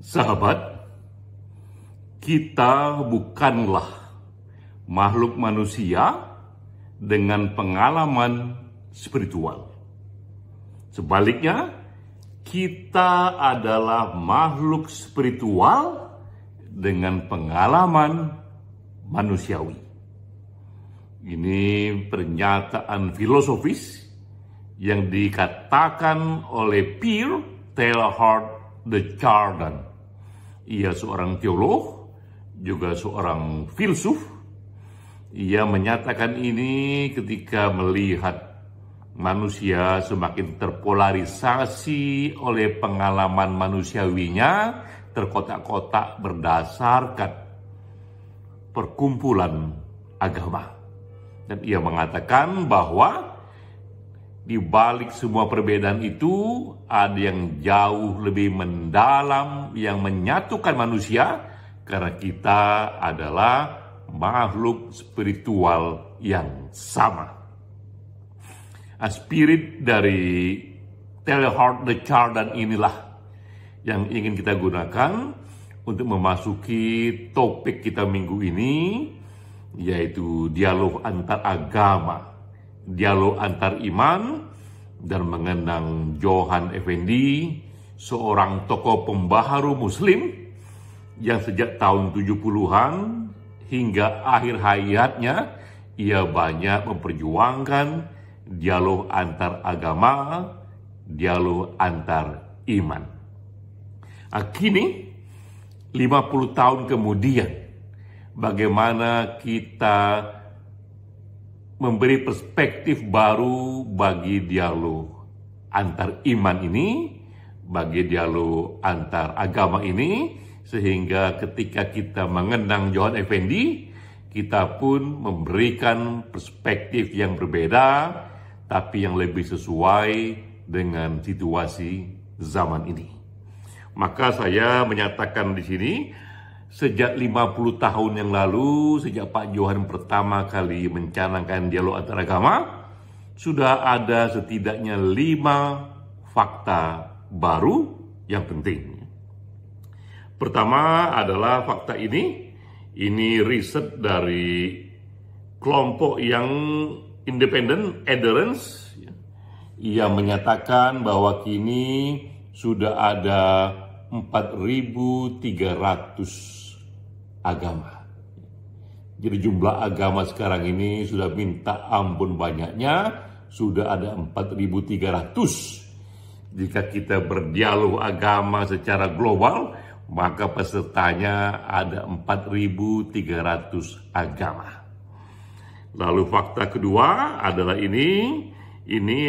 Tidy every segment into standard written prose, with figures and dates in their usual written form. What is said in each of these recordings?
Sahabat, kita bukanlah makhluk manusia dengan pengalaman spiritual. Sebaliknya, kita adalah makhluk spiritual dengan pengalaman manusiawi. Ini pernyataan filosofis yang dikatakan oleh Pierre Teilhard de Chardin. Ia seorang teolog, juga seorang filsuf. Ia menyatakan ini ketika melihat manusia semakin terpolarisasi oleh pengalaman manusiawinya, terkotak-kotak berdasarkan perkumpulan agama. Dan ia mengatakan bahwa di balik semua perbedaan itu ada yang jauh lebih mendalam yang menyatukan manusia, karena kita adalah makhluk spiritual yang sama. Spirit dari Teilhard de Chardin inilah yang ingin kita gunakan untuk memasuki topik kita minggu ini, yaitu dialog antar agama, dialog antar iman, dan mengenang Johan Effendi, seorang tokoh pembaharu Muslim yang sejak tahun 70-an hingga akhir hayatnya ia banyak memperjuangkan dialog antar agama, dialog antar iman. Kini 50 tahun kemudian, bagaimana kita memberi perspektif baru bagi dialog antar iman ini, bagi dialog antar agama ini, sehingga ketika kita mengenang Johan Effendi, kita pun memberikan perspektif yang berbeda, tapi yang lebih sesuai dengan situasi zaman ini. Maka saya menyatakan di sini, sejak 50 tahun yang lalu, sejak Pak Johan pertama kali mencanangkan dialog antaragama, sudah ada setidaknya 5 fakta baru yang penting. Pertama adalah fakta ini riset dari kelompok yang independen, Adherents. Ia menyatakan bahwa kini sudah ada 4.300 agama. Jadi jumlah agama sekarang ini sudah minta ampun banyaknya, sudah ada 4.300. Jika kita berdialog agama secara global, maka pesertanya ada 4.300 agama. Lalu fakta kedua adalah ini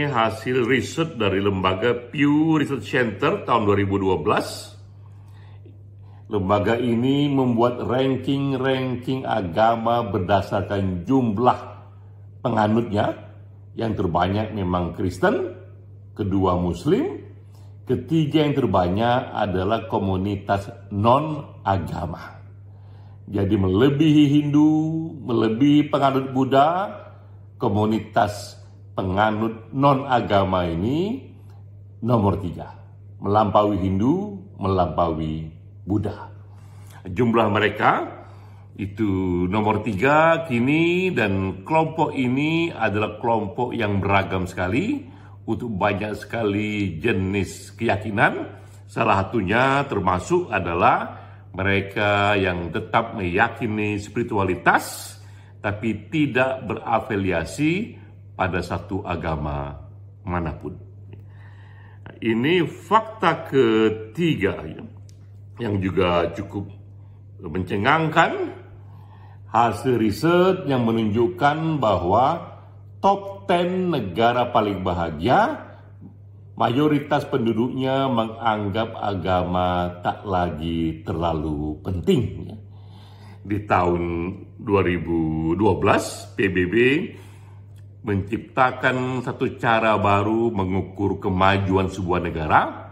hasil riset dari lembaga Pew Research Center tahun 2012. Lembaga ini membuat ranking agama berdasarkan jumlah penganutnya. Yang terbanyak memang Kristen, kedua Muslim, ketiga yang terbanyak adalah komunitas non-agama. Jadi melebihi Hindu, melebihi penganut Buddha, komunitas penganut non-agama ini nomor 3. Melampaui Hindu, melampaui Buddha. Jumlah mereka itu nomor 3 kini, dan kelompok ini adalah kelompok yang beragam sekali untuk banyak sekali jenis keyakinan. Salah satunya termasuk adalah mereka yang tetap meyakini spiritualitas tapi tidak berafiliasi pada satu agama manapun. Ini fakta ketiga yang juga cukup mencengangkan. Hasil riset yang menunjukkan bahwa top 10 negara paling bahagia, mayoritas penduduknya menganggap agama tak lagi terlalu penting. Di tahun 2012, PBB menciptakan satu cara baru mengukur kemajuan sebuah negara.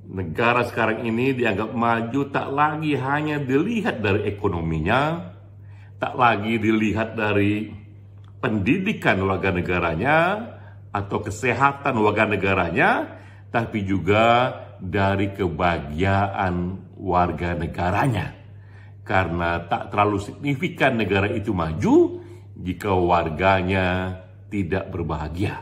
Negara sekarang ini dianggap maju tak lagi hanya dilihat dari ekonominya, tak lagi dilihat dari pendidikan warga negaranya atau kesehatan warga negaranya, tapi juga dari kebahagiaan warga negaranya. Karena tak terlalu signifikan negara itu maju jika warganya tidak berbahagia.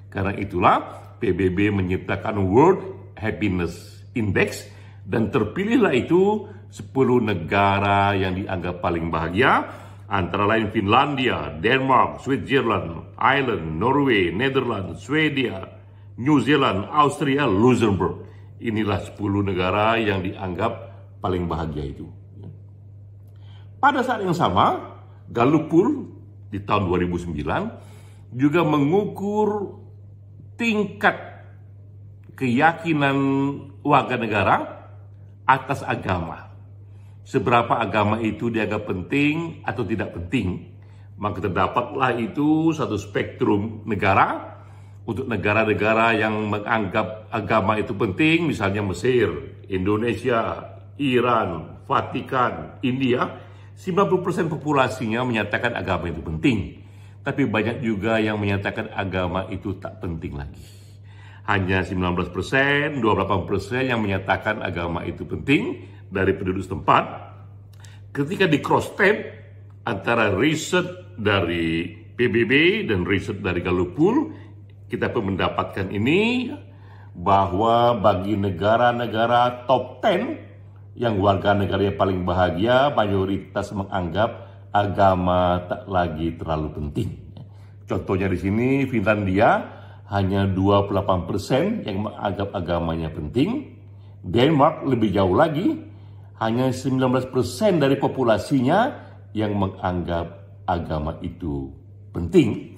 Karena itulah PBB menyiptakan World Happiness Index dan terpilihlah itu 10 negara yang dianggap paling bahagia, antara lain Finlandia, Denmark, Switzerland, Ireland, Norway, Netherlands, Swedia, New Zealand, Austria, Luxembourg. Inilah 10 negara yang dianggap paling bahagia itu. Pada saat yang sama, Gallup Poll di tahun 2009 juga mengukur tingkat keyakinan warga negara atas agama. Seberapa agama itu dianggap penting atau tidak penting. Maka terdapatlah itu satu spektrum negara. Untuk negara-negara yang menganggap agama itu penting, misalnya Mesir, Indonesia, Iran, Vatikan, India, 90% populasinya menyatakan agama itu penting. Tapi banyak juga yang menyatakan agama itu tak penting lagi. Hanya 19%, 28% yang menyatakan agama itu penting dari penduduk setempat. Ketika di cross-tab antara riset dari PBB dan riset dari Gallup Poll, kita pun mendapatkan ini bahwa bagi negara-negara top 10 yang warga negara yang paling bahagia, mayoritas menganggap agama tak lagi terlalu penting. Contohnya di sini Finlandia hanya 28% yang menganggap agamanya penting. Denmark lebih jauh lagi, hanya 19% dari populasinya yang menganggap agama itu penting.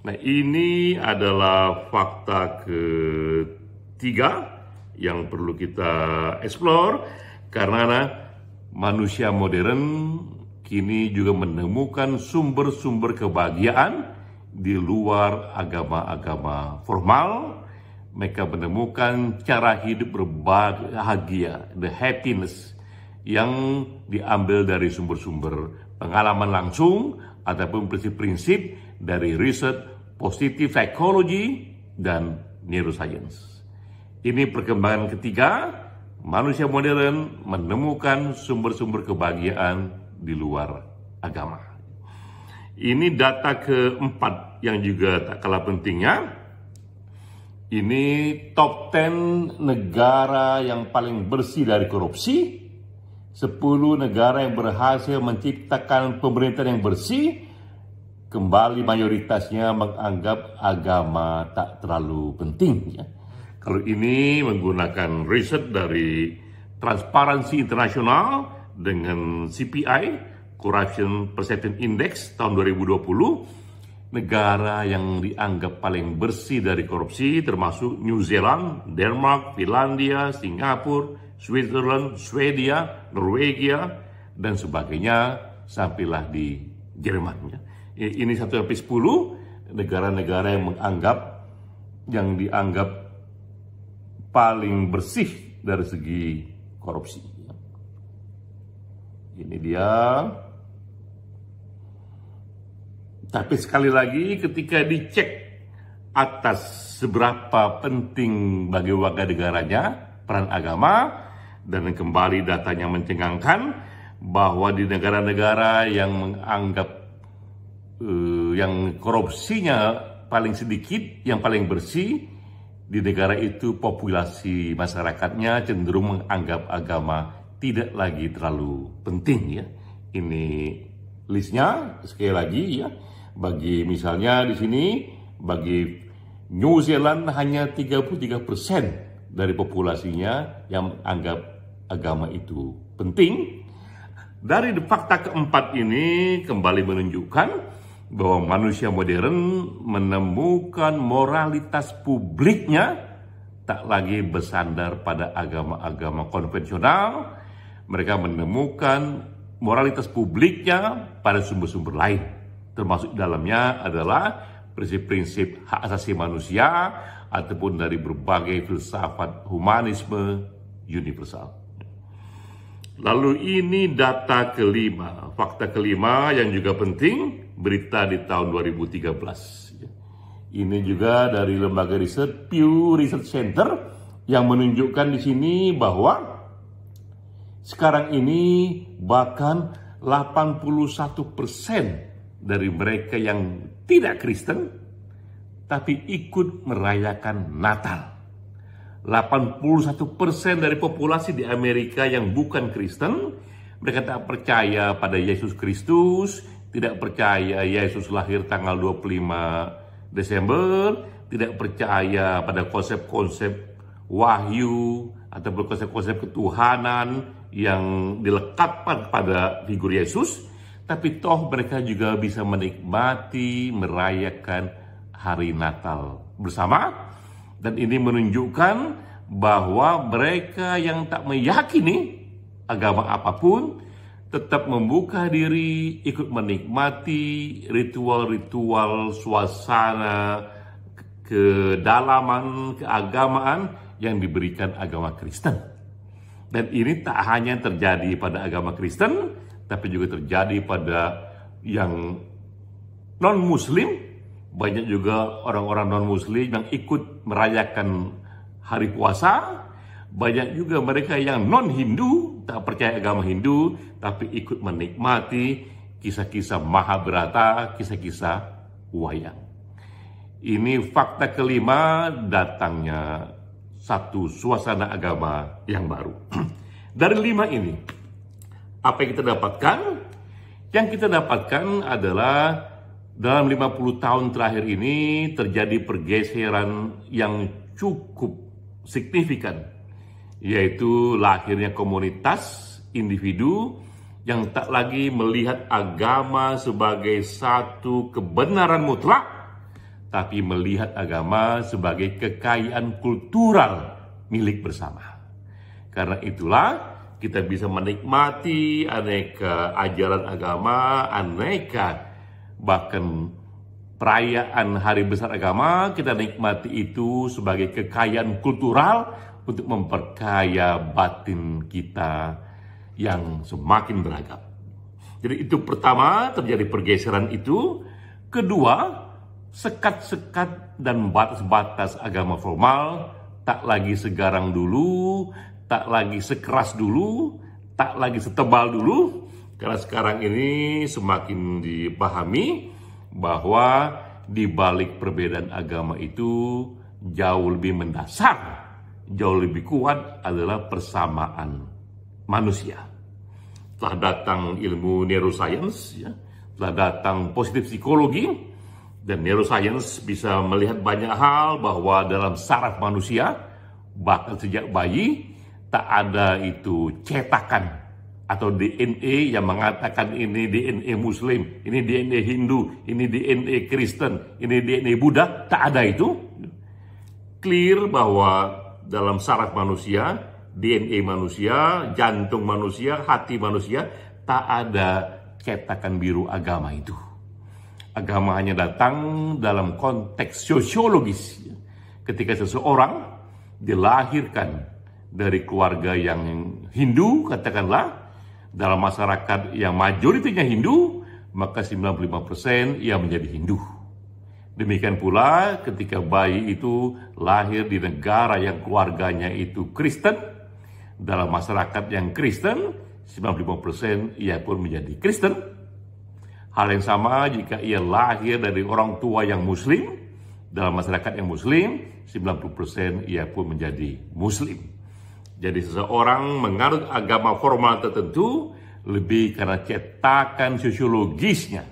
Nah, ini adalah fakta ketiga yang perlu kita explore. Karena manusia modern kini juga menemukan sumber-sumber kebahagiaan di luar agama-agama formal. Mereka menemukan cara hidup berbahagia, the happiness, yang diambil dari sumber-sumber pengalaman langsung ataupun prinsip-prinsip dari riset positive psychology dan neuroscience. Ini perkembangan ketiga. Manusia modern menemukan sumber-sumber kebahagiaan di luar agama. Ini data keempat yang juga tak kalah pentingnya. Ini top 10 negara yang paling bersih dari korupsi. 10 negara yang berhasil menciptakan pemerintahan yang bersih. Kembali mayoritasnya menganggap agama tak terlalu penting, ya. Kalau ini menggunakan riset dari Transparency International dengan CPI, Corruption Perception Index tahun 2020, negara yang dianggap paling bersih dari korupsi termasuk New Zealand, Denmark, Finlandia, Singapura, Switzerland, Swedia, Norwegia, dan sebagainya, sampailah di Jerman. Ini 1-10 negara-negara yang dianggap paling bersih dari segi korupsi. Ini dia. Tapi sekali lagi ketika dicek atas seberapa penting bagi warga negaranya peran agama, dan kembali datanya mencengangkan bahwa di negara-negara yang menganggap yang korupsinya paling sedikit, yang paling bersih, di negara itu populasi masyarakatnya cenderung menganggap agama tidak lagi terlalu penting, ya. Ini listnya sekali lagi, ya. Bagi misalnya di sini bagi New Zealand hanya 33% dari populasinya yang menganggap agama itu penting. Dari fakta keempat ini kembali menunjukkan bahwa manusia modern menemukan moralitas publiknya tak lagi bersandar pada agama-agama konvensional. Mereka menemukan moralitas publiknya pada sumber-sumber lain. Termasuk dalamnya adalah prinsip-prinsip hak asasi manusia ataupun dari berbagai filsafat humanisme universal. Lalu ini data kelima, fakta kelima yang juga penting, berita di tahun 2013. Ini juga dari lembaga riset Pew Research Center yang menunjukkan di sini bahwa Sekarang ini bahkan 81% dari mereka yang tidak Kristen tapi ikut merayakan Natal. 81% dari populasi di Amerika yang bukan Kristen, mereka tak percaya pada Yesus Kristus, tidak percaya Yesus lahir tanggal 25 Desember, tidak percaya pada konsep-konsep wahyu ataupun konsep-konsep ketuhanan yang dilekatkan pada figur Yesus, tapi toh mereka juga bisa menikmati, merayakan hari Natal bersama. Dan ini menunjukkan bahwa mereka yang tak meyakini agama apapun tetap membuka diri, ikut menikmati ritual-ritual, suasana, kedalaman, keagamaan yang diberikan agama Kristen. Dan ini tak hanya terjadi pada agama Kristen, tapi juga terjadi pada yang non-Muslim. Banyak juga orang-orang non-Muslim yang ikut merayakan hari puasa. Banyak juga mereka yang non-Hindu, tak percaya agama Hindu, tapi ikut menikmati kisah-kisah Mahabharata, kisah-kisah wayang. Ini fakta kelima datangnya satu suasana agama yang baru. Dari 5 ini, apa yang kita dapatkan? Yang kita dapatkan adalah dalam 50 tahun terakhir ini terjadi pergeseran yang cukup signifikan, yaitu lahirnya komunitas individu yang tak lagi melihat agama sebagai satu kebenaran mutlak, tapi melihat agama sebagai kekayaan kultural milik bersama. Karena itulah kita bisa menikmati aneka ajaran agama, aneka bahkan perayaan hari besar agama, kita nikmati itu sebagai kekayaan kultural untuk memperkaya batin kita yang semakin beragam. Jadi itu pertama, terjadi pergeseran itu. Kedua, sekat-sekat dan batas-batas agama formal tak lagi segarang dulu, tak lagi sekeras dulu, tak lagi setebal dulu. Karena sekarang ini semakin dipahami bahwa di balik perbedaan agama itu jauh lebih mendasar, jauh lebih kuat adalah persamaan manusia. Telah datang ilmu neuroscience, telah datang positif psikologi, dan neuroscience bisa melihat banyak hal bahwa dalam saraf manusia, bahkan sejak bayi, tak ada itu cetakan atau DNA yang mengatakan ini DNA Muslim, ini DNA Hindu, ini DNA Kristen, ini DNA Buddha. Tak ada itu. Clear bahwa dalam saraf manusia, DNA manusia, jantung manusia, hati manusia, tak ada cetakan biru agama itu. Agama hanya datang dalam konteks sosiologis. Ketika seseorang dilahirkan dari keluarga yang Hindu, katakanlah, dalam masyarakat yang majoritinya Hindu, maka 95% ia menjadi Hindu. Demikian pula ketika bayi itu lahir di negara yang keluarganya itu Kristen, dalam masyarakat yang Kristen, 95% ia pun menjadi Kristen. Hal yang sama jika ia lahir dari orang tua yang Muslim, dalam masyarakat yang Muslim, 90% ia pun menjadi Muslim. Jadi seseorang menganut agama formal tertentu lebih karena cetakan sosiologisnya,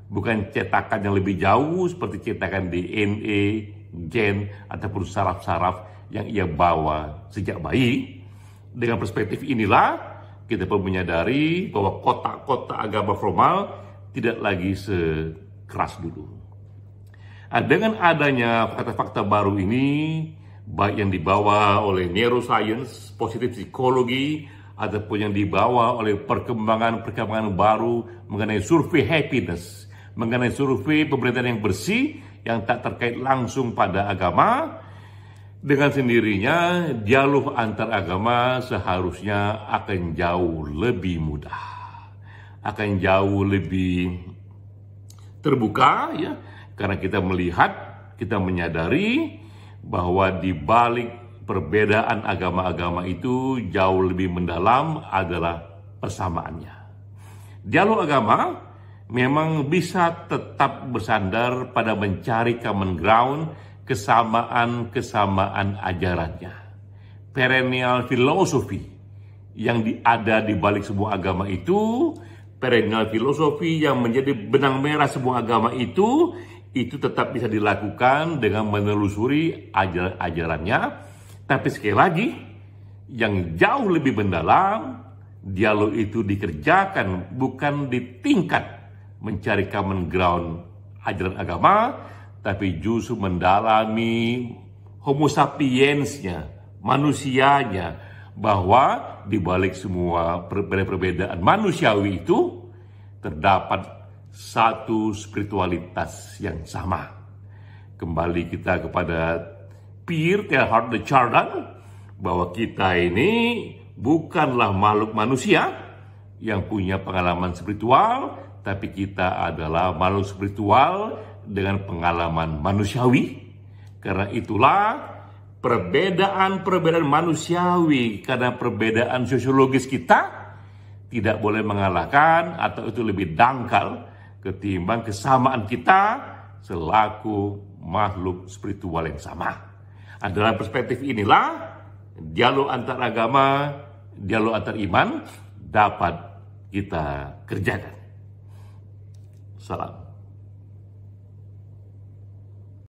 bukan cetakan yang lebih jauh seperti cetakan DNA, gen, ataupun saraf-saraf yang ia bawa sejak bayi. Dengan perspektif inilah kita perlu menyadari bahwa kotak-kotak agama formal tidak lagi sekeras dulu. Nah, dengan adanya fakta-fakta baru ini, baik yang dibawa oleh neuroscience, positif psikologi, ataupun yang dibawa oleh perkembangan baru mengenai survei happiness, mengenai survei pemerintahan yang bersih, yang tak terkait langsung pada agama, dengan sendirinya dialog antar agama seharusnya akan jauh lebih mudah, akan jauh lebih terbuka, karena kita melihat, kita menyadari bahwa di balik perbedaan agama-agama itu jauh lebih mendalam adalah persamaannya. Dialog agama memang bisa tetap bersandar pada mencari common ground, kesamaan-kesamaan ajarannya. Perennial filosofi yang ada di balik sebuah agama itu, perennial filosofi yang menjadi benang merah sebuah agama itu tetap bisa dilakukan dengan menelusuri ajaran-ajarannya. Tapi sekali lagi, yang jauh lebih mendalam, dialog itu dikerjakan bukan di tingkat mencari common ground ajaran agama, tapi justru mendalami homo sapiensnya, manusianya, bahwa di balik semua perbedaan manusiawi itu terdapat satu spiritualitas yang sama. Kembali kita kepada Pierre Teilhard de Chardin, bahwa kita ini bukanlah makhluk manusia yang punya pengalaman spiritual, tapi kita adalah makhluk spiritual dengan pengalaman manusiawi. Karena itulah perbedaan manusiawi, karena perbedaan sosiologis kita tidak boleh mengalahkan atau itu lebih dangkal ketimbang kesamaan kita selaku makhluk spiritual yang sama. Dalam perspektif inilah dialog antar agama, dialog antar iman dapat kita kerjakan. Salam.